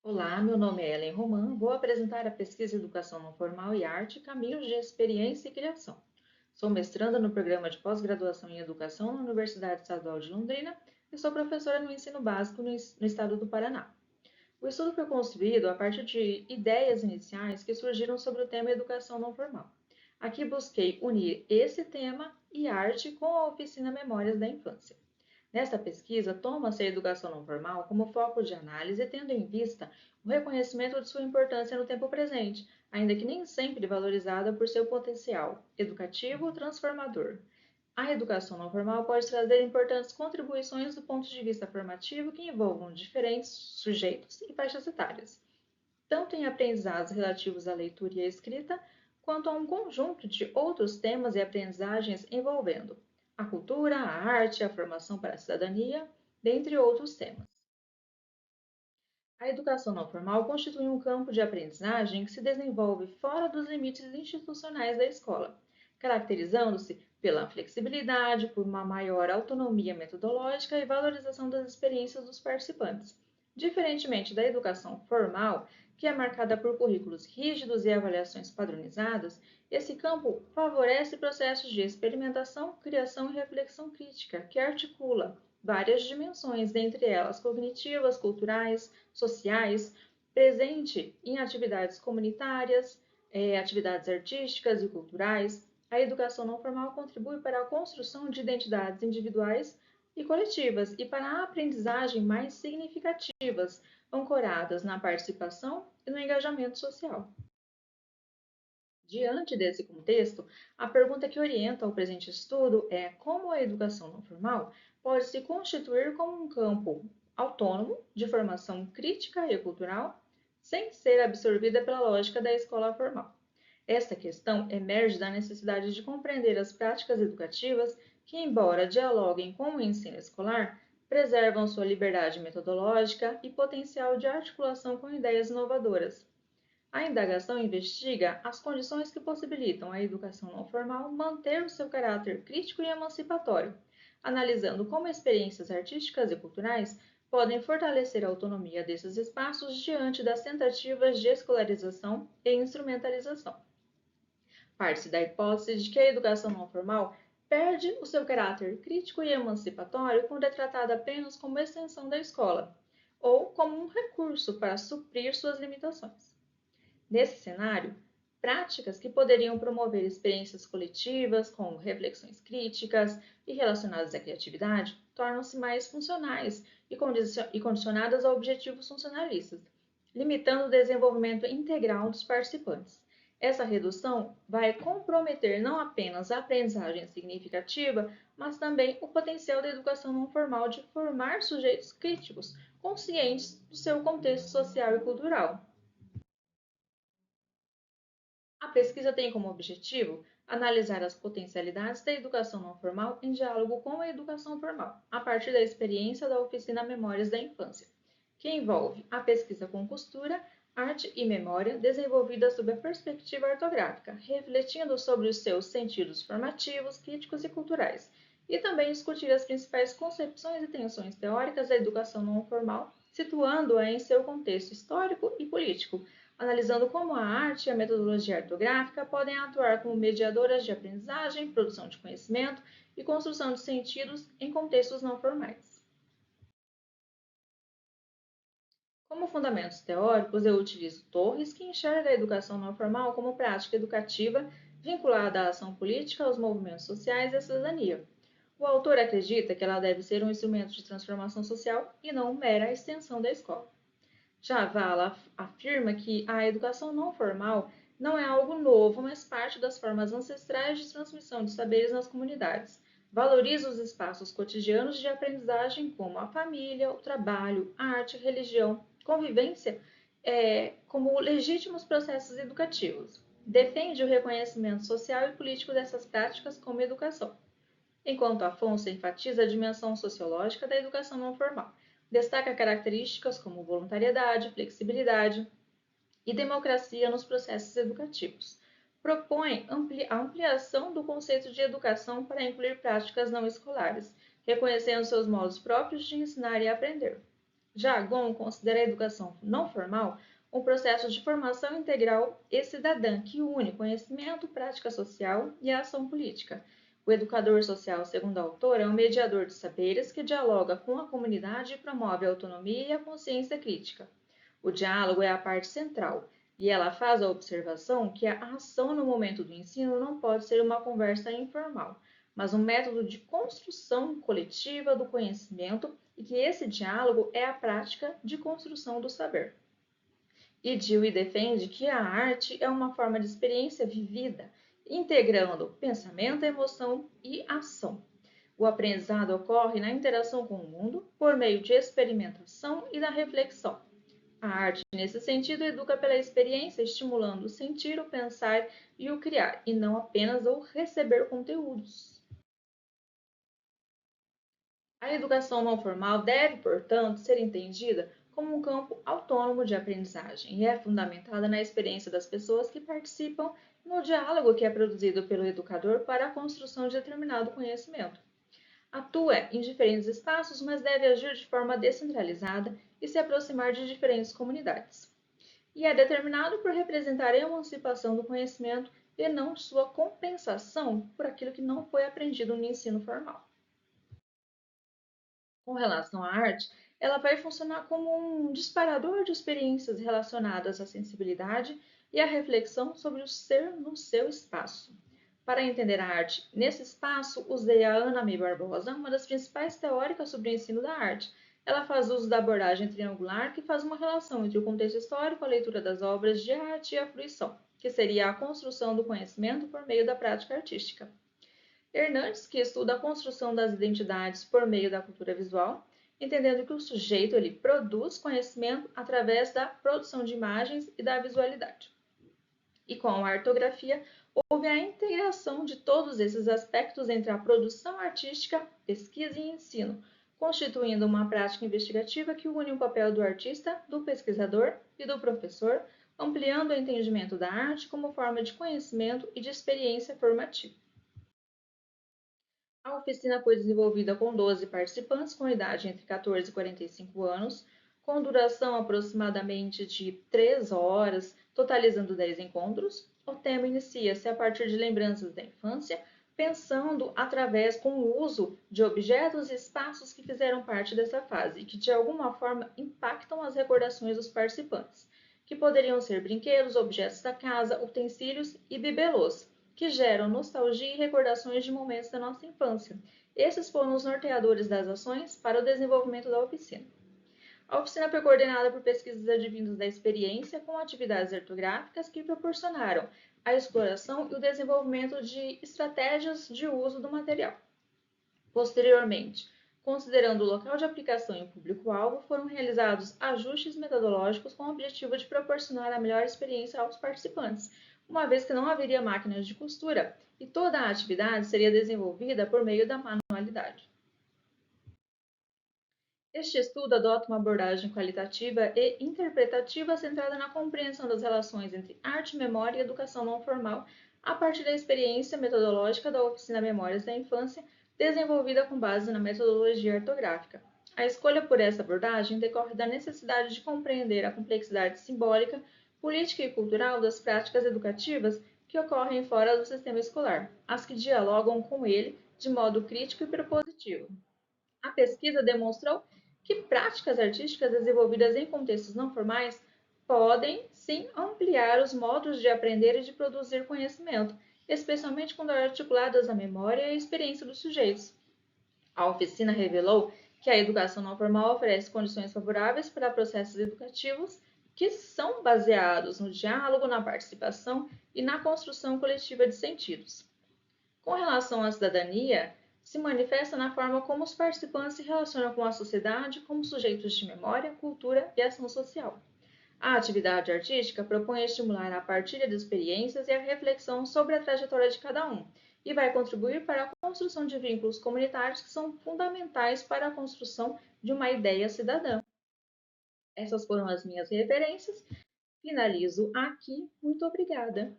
Olá, meu nome é Ellen Roman. Vou apresentar a pesquisa Educação Não Formal e Arte, Caminhos de Experiência e Criação. Sou mestranda no programa de pós-graduação em Educação na Universidade Estadual de Londrina e sou professora no ensino básico no estado do Paraná. O estudo foi construído a partir de ideias iniciais que surgiram sobre o tema Educação Não Formal. Aqui busquei unir esse tema e arte com a oficina Memórias da Infância. Nesta pesquisa, toma-se a educação não formal como foco de análise, tendo em vista o reconhecimento de sua importância no tempo presente, ainda que nem sempre valorizada por seu potencial educativo transformador. A educação não formal pode trazer importantes contribuições do ponto de vista formativo que envolvam diferentes sujeitos e faixas etárias, tanto em aprendizados relativos à leitura e à escrita, quanto a um conjunto de outros temas e aprendizagens envolvendo a cultura, a arte, a formação para a cidadania, dentre outros temas. A educação não formal constitui um campo de aprendizagem que se desenvolve fora dos limites institucionais da escola, caracterizando-se pela flexibilidade, por uma maior autonomia metodológica e valorização das experiências dos participantes. Diferentemente da educação formal, que é marcada por currículos rígidos e avaliações padronizadas, esse campo favorece processos de experimentação, criação e reflexão crítica, que articula várias dimensões, dentre elas cognitivas, culturais, sociais, presente em atividades comunitárias, atividades artísticas e culturais. A educação não formal contribui para a construção de identidades individuais e coletivas e para a aprendizagem mais significativas, ancoradas na participação e no engajamento social. Diante desse contexto, a pergunta que orienta o presente estudo é como a educação não formal pode se constituir como um campo autônomo de formação crítica e cultural, sem ser absorvida pela lógica da escola formal. Esta questão emerge da necessidade de compreender as práticas educativas que, embora dialoguem com o ensino escolar, preservam sua liberdade metodológica e potencial de articulação com ideias inovadoras. A indagação investiga as condições que possibilitam à educação não formal manter o seu caráter crítico e emancipatório, analisando como experiências artísticas e culturais podem fortalecer a autonomia desses espaços diante das tentativas de escolarização e instrumentalização. Parte-se da hipótese de que a educação não formal perde o seu caráter crítico e emancipatório quando é tratada apenas como extensão da escola, ou como um recurso para suprir suas limitações. Nesse cenário, práticas que poderiam promover experiências coletivas, como reflexões críticas e relacionadas à criatividade, tornam-se mais funcionais e condicionadas a objetivos funcionalistas, limitando o desenvolvimento integral dos participantes. Essa redução vai comprometer não apenas a aprendizagem significativa, mas também o potencial da educação não formal de formar sujeitos críticos, conscientes do seu contexto social e cultural. A pesquisa tem como objetivo analisar as potencialidades da educação não formal em diálogo com a educação formal, a partir da experiência da oficina Memórias da Infância, que envolve a pesquisa com costura, arte e memória desenvolvida sob a perspectiva ortográfica, refletindo sobre os seus sentidos formativos, críticos e culturais, e também discutir as principais concepções e tensões teóricas da educação não formal, situando-a em seu contexto histórico e político, analisando como a arte e a metodologia ortográfica podem atuar como mediadoras de aprendizagem, produção de conhecimento e construção de sentidos em contextos não formais. Como fundamentos teóricos, eu utilizo Torres, que enxerga a educação não formal como prática educativa vinculada à ação política, aos movimentos sociais e à cidadania. O autor acredita que ela deve ser um instrumento de transformação social e não mera extensão da escola. Já Vala afirma que a educação não formal não é algo novo, mas parte das formas ancestrais de transmissão de saberes nas comunidades. Valoriza os espaços cotidianos de aprendizagem, como a família, o trabalho, a arte, a religião, convivência, como legítimos processos educativos. Defende o reconhecimento social e político dessas práticas como educação, enquanto Afonso enfatiza a dimensão sociológica da educação não formal. Destaca características como voluntariedade, flexibilidade e democracia nos processos educativos. Propõe a ampliação do conceito de educação para incluir práticas não escolares, reconhecendo seus modos próprios de ensinar e aprender. Já Gon considera a educação não formal um processo de formação integral e cidadã que une conhecimento, prática social e ação política. O educador social, segundo a autora, é um mediador de saberes que dialoga com a comunidade e promove a autonomia e a consciência crítica. O diálogo é a parte central, e ela faz a observação que a ação no momento do ensino não pode ser uma conversa informal, mas um método de construção coletiva do conhecimento e que esse diálogo é a prática de construção do saber. E Dewey defende que a arte é uma forma de experiência vivida, integrando pensamento, emoção e ação. O aprendizado ocorre na interação com o mundo por meio de experimentação e da reflexão. A arte, nesse sentido, educa pela experiência, estimulando o sentir, o pensar e o criar, e não apenas o receber conteúdos. A educação não formal deve, portanto, ser entendida como um campo autônomo de aprendizagem e é fundamentada na experiência das pessoas que participam no diálogo que é produzido pelo educador para a construção de determinado conhecimento. Atua em diferentes espaços, mas deve agir de forma descentralizada e se aproximar de diferentes comunidades. E é determinado por representar a emancipação do conhecimento e não sua compensação por aquilo que não foi aprendido no ensino formal. Com relação à arte, ela vai funcionar como um disparador de experiências relacionadas à sensibilidade e à reflexão sobre o ser no seu espaço. Para entender a arte nesse espaço, usei a Ana May Barbosa, uma das principais teóricas sobre o ensino da arte. Ela faz uso da abordagem triangular, que faz uma relação entre o contexto histórico, a leitura das obras de arte e a fruição, que seria a construção do conhecimento por meio da prática artística. Hernandes, que estuda a construção das identidades por meio da cultura visual, entendendo que o sujeito ele produz conhecimento através da produção de imagens e da visualidade. E com a artografia, houve a integração de todos esses aspectos entre a produção artística, pesquisa e ensino, constituindo uma prática investigativa que une o papel do artista, do pesquisador e do professor, ampliando o entendimento da arte como forma de conhecimento e de experiência formativa. A oficina foi desenvolvida com 12 participantes com idade entre 14 e 45 anos, com duração aproximadamente de 3 horas, totalizando 10 encontros. O tema inicia-se a partir de lembranças da infância, pensando através com o uso de objetos e espaços que fizeram parte dessa fase e que de alguma forma impactam as recordações dos participantes, que poderiam ser brinquedos, objetos da casa, utensílios e bibelôs, que geram nostalgia e recordações de momentos da nossa infância. Esses foram os norteadores das ações para o desenvolvimento da oficina. A oficina foi coordenada por pesquisas advindas da experiência com atividades etnográficas que proporcionaram a exploração e o desenvolvimento de estratégias de uso do material. Posteriormente, considerando o local de aplicação e o público-alvo, foram realizados ajustes metodológicos com o objetivo de proporcionar a melhor experiência aos participantes, uma vez que não haveria máquinas de costura e toda a atividade seria desenvolvida por meio da manualidade. Este estudo adota uma abordagem qualitativa e interpretativa centrada na compreensão das relações entre arte, memória e educação não formal, a partir da experiência metodológica da oficina Memórias da Infância, desenvolvida com base na metodologia ortográfica. A escolha por essa abordagem decorre da necessidade de compreender a complexidade simbólica, política e cultural das práticas educativas que ocorrem fora do sistema escolar, as que dialogam com ele de modo crítico e propositivo. A pesquisa demonstrou que práticas artísticas desenvolvidas em contextos não formais podem, sim, ampliar os modos de aprender e de produzir conhecimento, especialmente quando articuladas à memória e à experiência dos sujeitos. A oficina revelou que a educação não formal oferece condições favoráveis para processos educativos que são baseados no diálogo, na participação e na construção coletiva de sentidos. Com relação à cidadania, se manifesta na forma como os participantes se relacionam com a sociedade como sujeitos de memória, cultura e ação social. A atividade artística propõe estimular a partilha de experiências e a reflexão sobre a trajetória de cada um, e vai contribuir para a construção de vínculos comunitários que são fundamentais para a construção de uma ideia cidadã. Essas foram as minhas referências. Finalizo aqui. Muito obrigada.